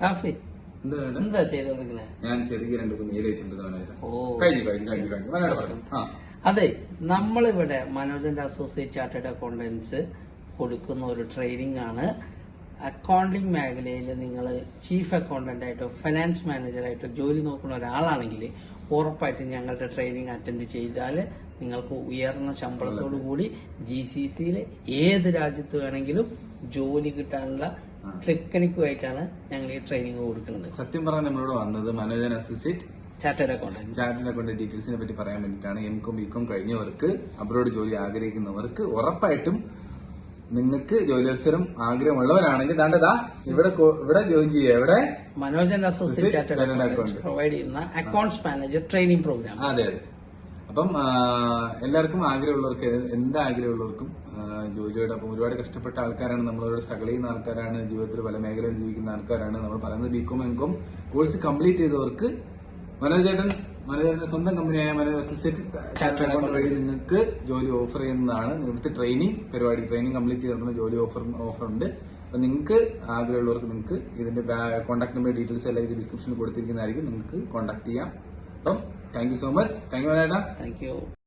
റാഫി എന്താ വേണ്ടത്? എന്താ ചെയ്തോണ്ടിരിക്കുന്നത്? ഞാൻ ചെറിയ രണ്ട് കുഞ്ഞേല് വെച്ചിട്ടുണ്ട്. ഓ കഴിഞ്ഞു. വയനാട് പറഞ്ഞു. ആ അതെ, നമ്മളിവിടെ മനോജന്റെ അസോസിയേറ്റ് ചാർട്ടേഡ് അക്കൗണ്ടൻസ് കൊടുക്കുന്ന ഒരു ട്രെയിനിങ് ആണ്. അക്കൗണ്ടിംഗ് മേഖലയിൽ നിങ്ങൾ ചീഫ് അക്കൗണ്ടന്റ് ആയിട്ടോ ഫിനാൻസ് മാനേജറായിട്ടോ ജോലി നോക്കുന്ന ഒരാളാണെങ്കിൽ ഉറപ്പായിട്ടും ഞങ്ങളുടെ ട്രെയിനിങ് അറ്റൻഡ് ചെയ്താൽ നിങ്ങൾക്ക് ഉയർന്ന ശമ്പളത്തോടു കൂടി GCCയിൽ ഏത് രാജ്യത്ത് വേണമെങ്കിലും ജോലി കിട്ടാനുള്ള ടെക്നിക്കുമായിട്ടാണ് ഞങ്ങൾ ഈ ട്രെയിനിങ് കൊടുക്കുന്നത്. സത്യം പറഞ്ഞാൽ നമ്മളോട് വന്നത് മനോജൻ അസോസിയേറ്റ് ചാർട്ടേഡ് അക്കൗണ്ടന്റ് ഡീറ്റെയിൽസിനെ പറ്റി പറയാൻ വേണ്ടിയിട്ടാണ്. M.Com B.Com കഴിഞ്ഞവർക്ക്, അബ്രോഡ് ജോലി ആഗ്രഹിക്കുന്നവർക്ക് ഉറപ്പായിട്ടും നിങ്ങൾക്ക് ജോലിവത്സരം ആഗ്രഹമുള്ളവരാണെങ്കിൽ ദാണ്ടതാ ഇവിടെ ജോയിൻ ചെയ്യുക. ഇവിടെ Manojan associate chartered accountants provide ചെയ്യുന്ന അക്കൗണ്ട്സ് മാനേജർ ട്രെയിനിങ് പ്രോഗ്രാം. അതെ. അപ്പം എല്ലാവർക്കും ആഗ്രഹമുള്ളവർക്ക്, ആഗ്രഹമുള്ളവർക്കും ജോലിയോടൊപ്പം ഒരുപാട് കഷ്ടപ്പെട്ട ആൾക്കാരാണ്, നമ്മളോട് സ്ട്രഗിൾ ചെയ്യുന്ന ആൾക്കാരാണ്, ജീവിതത്തിൽ പല മേഖലയിൽ ജീവിക്കുന്ന ആൾക്കാരാണ്. നമ്മൾ പറയുന്നത് B.Com M.Com കോഴ്സ് കംപ്ലീറ്റ് ചെയ്തവർക്ക് മനോജന്റെ സ്വന്തം കമ്പനിയായ മനോജ് അസോസിയേറ്റ് ചാർട്ടേഡ് അക്കൗണ്ടന്റ് വഴി നിങ്ങൾക്ക് ജോലി ഓഫർ ചെയ്യുന്നതാണ്. ഇവിടുത്തെ ട്രെയിനിങ് കംപ്ലീറ്റ് ചെയ്തിട്ടുള്ള ജോലി ഓഫർ ഉണ്ട്. അപ്പൊ നിങ്ങൾക്ക് ആഗ്രഹമുള്ളവർക്ക് നിങ്ങൾക്ക് ഇതിന്റെ കോൺടാക്ട് നമ്പർ ഡീറ്റെയിൽസ് എല്ലാം ഇത് ഡിസ്ക്രിപ്ഷനിൽ കൊടുത്തിരിക്കുന്നതായിരിക്കും. നിങ്ങൾക്ക് കോൺടാക്ട് ചെയ്യാം. അപ്പം thank you so much. Thank you.